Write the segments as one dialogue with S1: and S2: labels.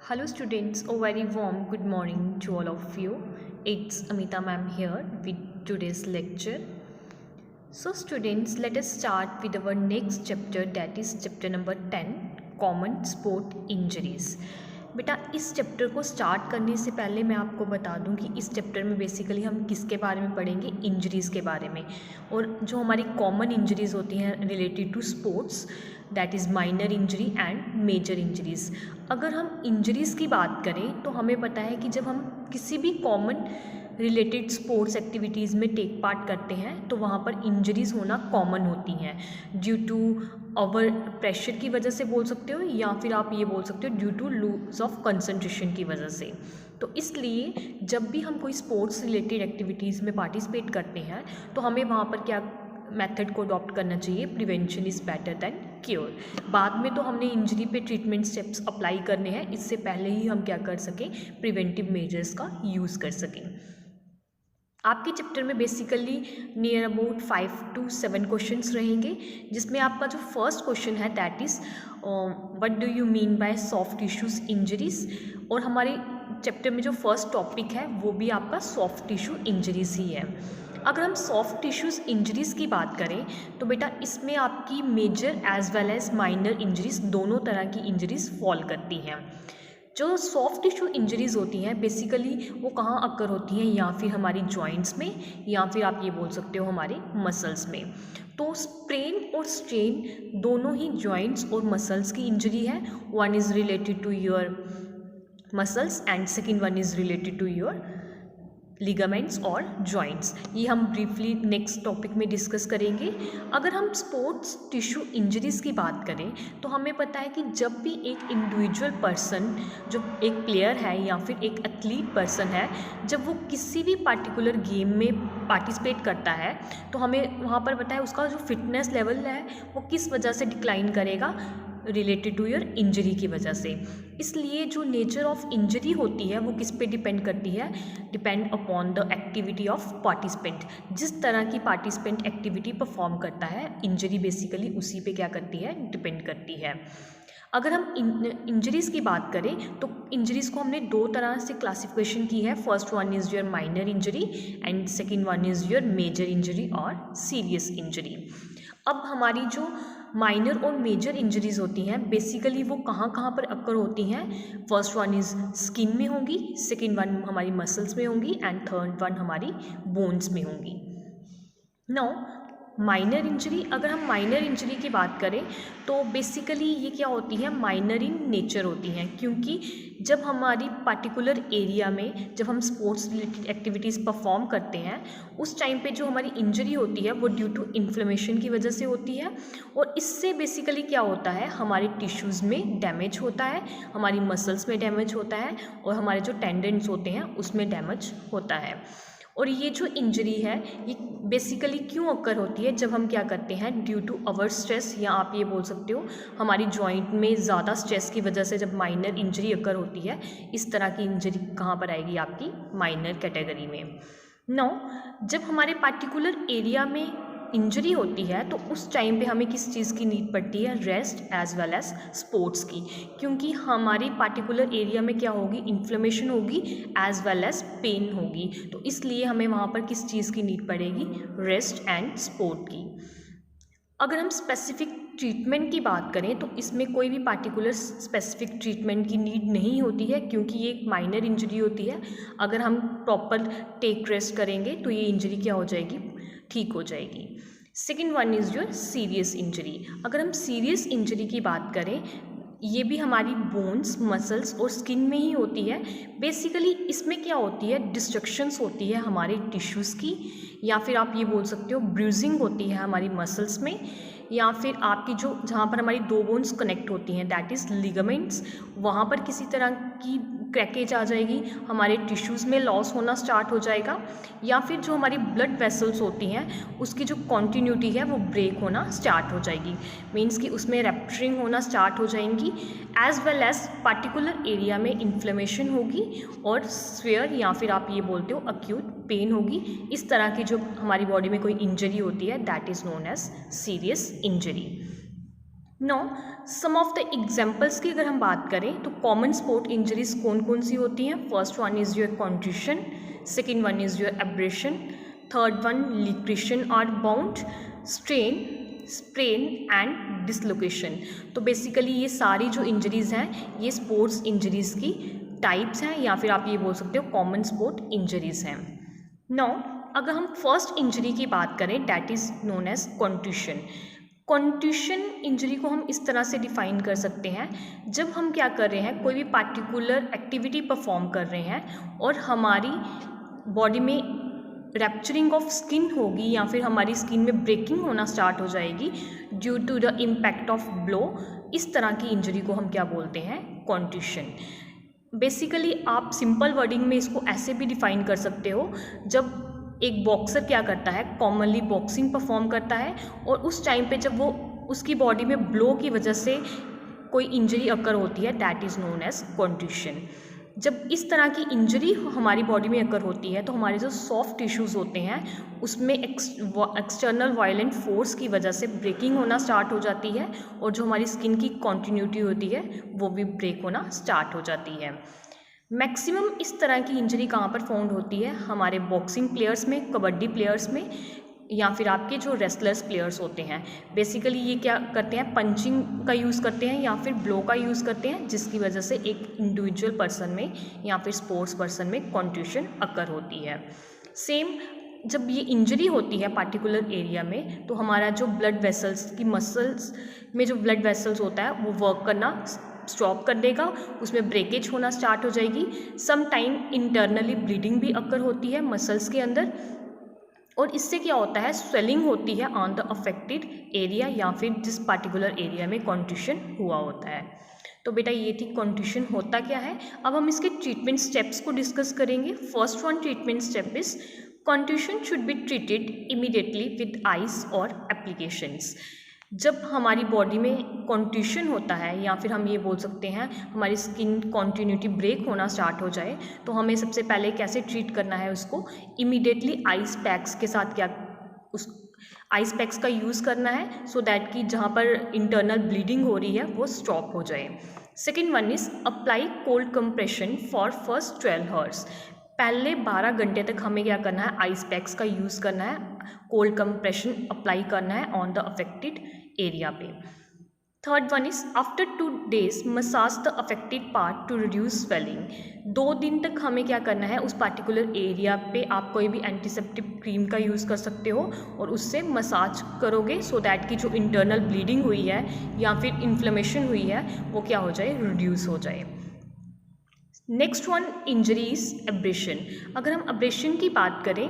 S1: Hello students, a very warm good morning to all of you. It's Amita ma'am here with today's lecture. So students, let us start with our next chapter, that is chapter number 10, Common Sport Injuries. बेटा इस chapter को start करने से पहले मैं आपको बता दूं कि इस चैप्टर में बेसिकली हम किसके बारे में पढ़ेंगे, इंजरीज़ के बारे में। और जो हमारी कॉमन इंजरीज़ होती हैं related to sports, that is minor injury and major injuries. अगर हम इंजरीज़ की बात करें तो हमें पता है कि जब हम किसी भी कॉमन रिलेटेड स्पोर्ट्स एक्टिविटीज़ में टेक पार्ट करते हैं तो वहाँ पर इंजरीज़ होना कॉमन होती हैं ड्यू टू ओवर प्रेशर की वजह से बोल सकते हो, या फिर आप ये बोल सकते हो due to lose of concentration की वजह से। तो इसलिए जब भी हम कोई स्पोर्ट्स रिलेटेड एक्टिविटीज़ में पार्टिसिपेट करते हैं तो हमें वहाँ पर क्या मेथड को अडॉप्ट करना चाहिए, prevention is better than cure. बाद में तो हमने इंजरी पे ट्रीटमेंट स्टेप्स अप्लाई करने हैं, इससे पहले ही हम क्या कर सकें, प्रिवेंटिव मेजर्स का यूज़ कर सकें। आपके चैप्टर में basically near about 5 to 7 questions रहेंगे, जिसमें आपका जो फर्स्ट क्वेश्चन है that is what do you mean by soft tissues injuries. और हमारे चैप्टर में जो फर्स्ट टॉपिक है वो भी आपका सॉफ्ट टिश्यू इंजरीज़ ही है। अगर हम सॉफ्ट टिश्यूज़ इंजरीज़ की बात करें तो बेटा इसमें आपकी major as well as minor injuries दोनों तरह की इंजरीज़ फॉल करती हैं। जो सॉफ्ट टिश्यू इंजरीज़ होती हैं बेसिकली वो कहाँ अक्कर होती हैं, या फिर हमारी जॉइंट्स में, या फिर आप ये बोल सकते हो हमारे मसल्स में। तो स्प्रेन और स्ट्रेन दोनों ही जॉइंट्स और मसल्स की इंजरी है। One is related to your muscles and second one is related to your ligaments और जॉइंट्स। ये हम ब्रीफली नेक्स्ट टॉपिक में डिस्कस करेंगे। अगर हम स्पोर्ट्स टिश्यू इंजरीज़ की बात करें तो हमें पता है कि जब भी एक इंडिविजुअल पर्सन, जो एक प्लेयर है या फिर एक एथलीट पर्सन है, जब वो किसी भी पार्टिकुलर गेम में पार्टिसिपेट करता है तो हमें वहाँ पर पता है उसका जो फिटनेस लेवल है वो किस वजह से डिक्लाइन करेगा, रिलेटेड टू योर इंजरी की वजह से। इसलिए जो नेचर ऑफ इंजरी होती है वो किस पे डिपेंड करती है, depend upon the activity of participant. जिस तरह की पार्टिसिपेंट एक्टिविटी परफॉर्म करता है इंजरी बेसिकली उसी पे क्या करती है, डिपेंड करती है। अगर हम इंजरीज़ की बात करें तो इंजरीज़ को हमने दो तरह से क्लासिफिकेशन की है। First one is your minor injury and second one is your major injury और सीरियस इंजरी। अब हमारी जो माइनर और मेजर इंजरीज़ होती हैं बेसिकली वो कहाँ कहाँ पर अक्कर होती हैं। फर्स्ट वन इज़ स्किन में होंगी, सेकेंड वन हमारी मसल्स में होंगी एंड थर्ड वन हमारी बोन्स में होंगी। नाउ माइनर इंजरी, अगर हम माइनर इंजरी की बात करें तो बेसिकली ये क्या होती है, माइनर इन नेचर होती हैं, क्योंकि जब हमारी पार्टिकुलर एरिया में जब हम स्पोर्ट्स रिलेटेड एक्टिविटीज़ परफॉर्म करते हैं उस टाइम पे जो हमारी इंजरी होती है वो ड्यू टू इन्फ्लेमेशन की वजह से होती है। और इससे बेसिकली क्या होता है, हमारे टिश्यूज़ में डैमेज होता है, हमारी मसल्स में डैमेज होता है और हमारे जो टेंडेंस होते हैं उसमें डैमेज होता है। और ये जो इंजरी है ये बेसिकली क्यों अक्कर होती है, जब हम क्या करते हैं ड्यू टू अवर स्ट्रेस, या आप ये बोल सकते हो हमारी जॉइंट में ज़्यादा स्ट्रेस की वजह से जब माइनर इंजरी अक्कर होती है। इस तरह की इंजरी कहाँ पर आएगी, आपकी माइनर कैटेगरी में। नो, जब हमारे पार्टिकुलर एरिया में इंजरी होती है तो उस टाइम पे हमें किस चीज़ की नीड पड़ती है, rest as well as sports की, क्योंकि हमारी पार्टिकुलर एरिया में क्या होगी, इन्फ्लेमेशन होगी एज वेल एज पेन होगी। तो इसलिए हमें वहाँ पर किस चीज़ की नीड पड़ेगी, रेस्ट एंड स्पोर्ट की। अगर हम स्पेसिफिक ट्रीटमेंट की बात करें तो इसमें कोई भी पार्टिकुलर स्पेसिफिक ट्रीटमेंट की नीड नहीं होती है, क्योंकि ये एक माइनर इंजरी होती है। अगर हम प्रॉपर टेक रेस्ट करेंगे तो ये इंजरी क्या हो जाएगी, ठीक हो जाएगी। Second one is your serious injury. अगर हम सीरियस इंजरी की बात करें ये भी हमारी बोन्स, मसल्स और स्किन में ही होती है। बेसिकली इसमें क्या होती है, डिस्ट्रक्शंस होती है हमारे टिश्यूज़ की, या फिर आप ये बोल सकते हो ब्रूजिंग होती है हमारी मसल्स में, या फिर आपकी जो जहाँ पर हमारी दो बोन्स कनेक्ट होती हैं दैट इज़ लिगामेंट्स, वहाँ पर किसी तरह की क्रैकेज आ जाएगी, हमारे टिश्यूज़ में लॉस होना स्टार्ट हो जाएगा, या फिर जो हमारी ब्लड वेसल्स होती हैं उसकी जो कॉन्टीन्यूटी है वो ब्रेक होना स्टार्ट हो जाएगी, मीन्स कि उसमें रैप्चरिंग होना स्टार्ट हो जाएंगी, as well as particular area में इन्फ्लेमेशन होगी और स्वेयर या फिर आप ये बोलते हो अक्यूट पेन होगी। इस तरह की जो हमारी बॉडी में कोई इंजरी होती है that is known as serious injury. No some of the examples की अगर हम बात करें तो कॉमन स्पोर्ट इंजरीज कौन कौन सी होती हैं। First one is your contusion, second one is your abrasion, third one laceration और wound, strain, sprain and dislocation. तो बेसिकली ये सारी जो इंजरीज़ हैं ये स्पोर्ट्स इंजरीज़ की टाइप्स हैं, या फिर आप ये बोल सकते हो कॉमन स्पोर्ट इंजरीज़ हैं। नो अगर हम फर्स्ट इंजरी की बात करें that is known as contusion. Contusion injury को हम इस तरह से डिफाइन कर सकते हैं, जब हम क्या कर रहे हैं, कोई भी पार्टिकुलर एक्टिविटी परफॉर्म कर रहे हैं और हमारी बॉडी में रैप्चरिंग ऑफ स्किन होगी या फिर हमारी स्किन में ब्रेकिंग होना स्टार्ट हो जाएगी due to the impact of blow. इस तरह की इंजरी को हम क्या बोलते हैं, कॉन्ट्यूशन। बेसिकली आप सिंपल वर्डिंग में इसको ऐसे भी डिफाइन कर सकते हो, जब एक बॉक्सर क्या करता है, कॉमनली बॉक्सिंग परफॉर्म करता है और उस टाइम पे जब वो उसकी बॉडी में ब्लो की वजह से कोई इंजरी अकर होती है that is known as contusion. जब इस तरह की इंजरी हमारी बॉडी में अकर होती है तो हमारे जो सॉफ्ट टिश्यूज़ होते हैं उसमें एक्सटर्नल वायलेंट फोर्स की वजह से ब्रेकिंग होना स्टार्ट हो जाती है और जो हमारी स्किन की कॉन्टिन्यूटी होती है वो भी ब्रेक होना स्टार्ट हो जाती है। मैक्सिमम इस तरह की इंजरी कहाँ पर फाउंड होती है, हमारे बॉक्सिंग प्लेयर्स में, कबड्डी प्लेयर्स में, या फिर आपके जो रेसलर्स प्लेयर्स होते हैं। बेसिकली ये क्या करते हैं, पंचिंग का यूज़ करते हैं या फिर ब्लो का यूज़ करते हैं, जिसकी वजह से एक इंडिविजुअल पर्सन में या फिर स्पोर्ट्स पर्सन में कॉन्ट्यूशन अकर होती है। सेम जब ये इंजरी होती है पार्टिकुलर एरिया में तो हमारा जो ब्लड वेसल्स की मसल्स में जो ब्लड वेसल्स होता है वो वर्क करना स्टॉप कर देगा, उसमें ब्रेकेज होना स्टार्ट हो जाएगी। सम टाइम इंटरनली ब्लीडिंग भी अकर होती है मसल्स के अंदर और इससे क्या होता है, स्वेलिंग होती है ऑन द अफेक्टेड एरिया या फिर जिस पार्टिकुलर एरिया में कॉन्ट्यूशन हुआ होता है। तो बेटा ये थी कॉन्ट्यूशन होता क्या है। अब हम इसके ट्रीटमेंट स्टेप्स को डिस्कस करेंगे। First one treatment step is contusion should be treated immediately with ice और एप्लीकेशंस। जब हमारी बॉडी में कॉन्ट्यूशन होता है या फिर हम ये बोल सकते हैं हमारी स्किन कॉन्टिन्यूटी ब्रेक होना स्टार्ट हो जाए तो हमें सबसे पहले कैसे ट्रीट करना है उसको, इमीडिएटली आइस पैक्स के साथ क्या उस आइस पैक्स का यूज़ करना है सो दैट कि जहाँ पर इंटरनल ब्लीडिंग हो रही है वो स्टॉप हो जाए। Second one is apply cold compression for first 12 hours. पहले 12 घंटे तक हमें क्या करना है, आइस पैक्स का यूज़ करना है, कोल्ड कंप्रेशन अप्लाई करना है ऑन द अफेक्टेड एरिया पे। Third one is after 2 days massage the affected part two reduce swelling. 2 दिन तक हमें क्या करना है, उस पार्टिकुलर एरिया पे आप कोई भी एंटीसेप्टिक क्रीम का यूज़ कर सकते हो और उससे मसाज करोगे सो दैट कि जो इंटरनल ब्लीडिंग हुई है या फिर इन्फ्लेमेशन हुई है वो क्या हो जाए, रिड्यूस हो जाए। Next one injuries abrasion. अगर हम एब्रेशन की बात करें,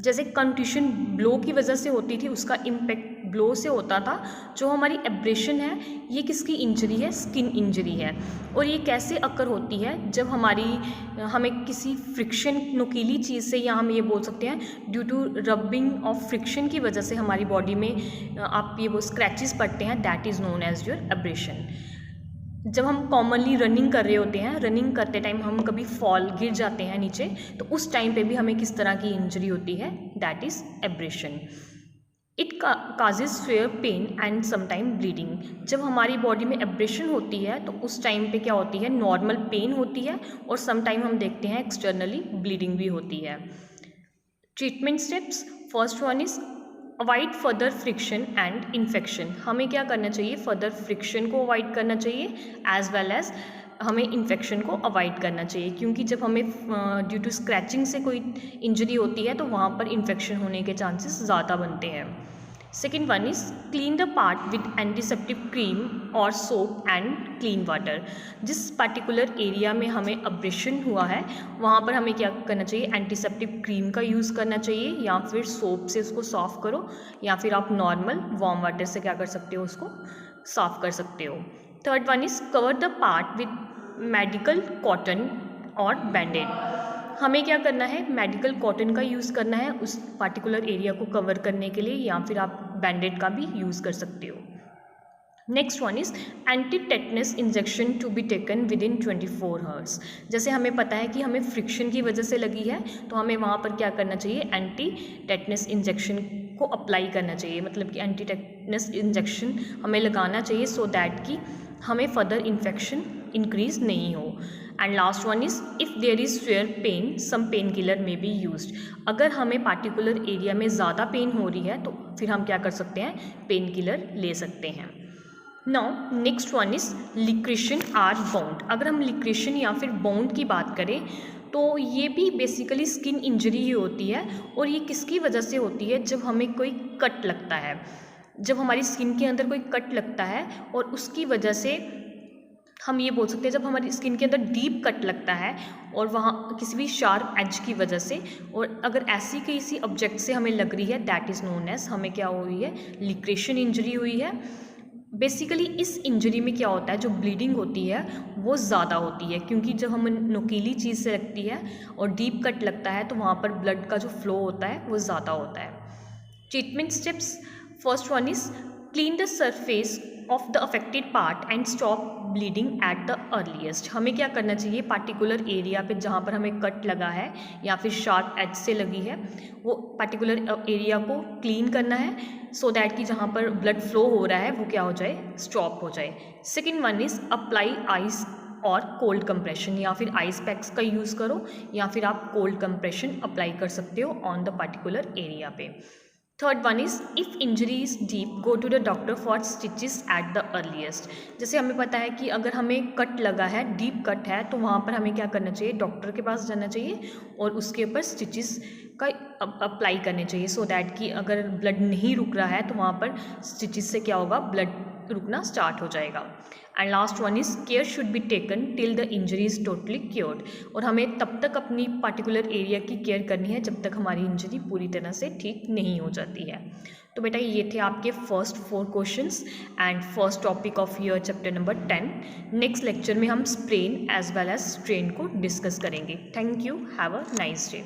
S1: जैसे कॉन्ट्यूशन ब्लो की वजह से होती थी, उसका इम्पैक्ट ब्लो से होता था। जो हमारी एब्रेशन है ये किसकी इंजरी है, स्किन इंजरी है। और ये कैसे अकर होती है, जब हमें किसी फ्रिक्शन नुकीली चीज़ से, या हम ये बोल सकते हैं due to rubbing of friction की वजह से हमारी बॉडी में आप ये वो स्क्रैचेस पड़ते हैं, that is known as your abrasion. जब हम कॉमनली रनिंग कर रहे होते हैं, रनिंग करते टाइम हम कभी फॉल गिर जाते हैं नीचे, तो उस टाइम पे भी हमें किस तरह की इंजरी होती है, that is abrasion. It causes fair pain and sometime bleeding. जब हमारी बॉडी में एब्रेशन होती है तो उस टाइम पे क्या होती है, नॉर्मल पेन होती है और समटाइम हम देखते हैं एक्सटर्नली ब्लीडिंग भी होती है। Treatment steps, first one is avoid further friction and infection. हमें क्या करना चाहिए, फर्दर फ्रिक्शन को अवॉइड करना चाहिए एज वेल एज हमें इन्फेक्शन को अवॉइड करना चाहिए, क्योंकि जब हमें ड्यू टू स्क्रैचिंग से कोई इंजरी होती है तो वहाँ पर इन्फेक्शन होने के चांसेस ज़्यादा बनते हैं। Second one is clean the part with antiseptic cream और सोप एंड क्लीन वाटर। जिस पार्टिकुलर एरिया में हमें अब्रेशन हुआ है वहाँ पर हमें क्या करना चाहिए, एंटीसेप्टिक क्रीम का यूज़ करना चाहिए या फिर सोप से उसको साफ़ करो, या फिर आप नॉर्मल वार्म वाटर से क्या कर सकते हो, उसको साफ़ कर सकते हो। Third one is cover the part with medical cotton और बैंडेड। हमें क्या करना है, मेडिकल कॉटन का यूज़ करना है उस पार्टिकुलर एरिया को कवर करने के लिए, या फिर आप बैंडेड का भी यूज़ कर सकते हो। Next one is anti tetanus injection to be taken within 24 hours. जैसे हमें पता है कि हमें फ्रिक्शन की वजह से लगी है तो हमें वहाँ पर क्या करना चाहिए, एंटी टेटनस इंजेक्शन को अप्लाई करना चाहिए, मतलब कि एंटी टेटनस इंजेक्शन हमें लगाना चाहिए सो दैट कि हमें फर्दर इन्फेक्शन इंक्रीज नहीं हो। And last one is if there is fair pain some pain killer may be used. अगर हमें पार्टिकुलर एरिया में ज़्यादा पेन हो रही है तो फिर हम क्या कर सकते हैं, पेन किलर ले सकते हैं। Now next one is laceration or wound. अगर हम लिक्रेशन या फिर बाउंड की बात करें तो ये भी बेसिकली स्किन इंजरी ही होती है, और ये किसकी वजह से होती है, जब हमें कोई कट लगता है, जब हमारी स्किन के अंदर कोई कट लगता है और उसकी वजह से हम ये बोल सकते हैं जब हमारी स्किन के अंदर डीप कट लगता है और वहाँ किसी भी शार्प एज की वजह से, और अगर ऐसी किसी ऑब्जेक्ट से हमें लग रही है, दैट इज़ नोन एज, हमें क्या हुई है, लिक्रेशन इंजरी हुई है। बेसिकली इस इंजरी में क्या होता है, जो ब्लीडिंग होती है वो ज़्यादा होती है, क्योंकि जब हम नुकीली चीज़ से लगती है और डीप कट लगता है तो वहाँ पर ब्लड का जो फ्लो होता है वो ज़्यादा होता है। Treatment steps, first one is clean the surface of the affected part and stop bleeding eight the earliest. हमें क्या करना चाहिए, पार्टिकुलर एरिया पे जहाँ पर हमें कट लगा है या फिर शार्प एज से लगी है, वो पार्टिकुलर एरिया को क्लीन करना है सो दैट कि जहाँ पर ब्लड फ्लो हो रहा है वो क्या हो जाए, स्टॉप हो जाए। Second one is apply ice और कोल्ड कंप्रेशन, या फिर आइस पैक्स का यूज़ करो या फिर आप कोल्ड कंप्रेशन अप्लाई कर सकते हो ऑन द पार्टिकुलर एरिया पे। Third one is if injury is deep go to the doctor for stitches at the earliest. जैसे हमें पता है कि अगर हमें कट लगा है, डीप कट है, तो वहाँ पर हमें क्या करना चाहिए, डॉक्टर के पास जाना चाहिए और उसके ऊपर स्टिचेस का अप्लाई करने चाहिए सो दैट कि अगर ब्लड नहीं रुक रहा है तो वहाँ पर स्टिचेस से क्या होगा, ब्लड रुकना स्टार्ट हो जाएगा। And last one is care should be taken till the injury is totally cured. और हमें तब तक अपनी पार्टिकुलर एरिया की केयर करनी है जब तक हमारी इंजरी पूरी तरह से ठीक नहीं हो जाती है। तो बेटा ये थे आपके first 4 questions and first topic of your chapter number 10। Next lecture में हम sprain as well as strain को डिस्कस करेंगे। Thank you, have a nice day.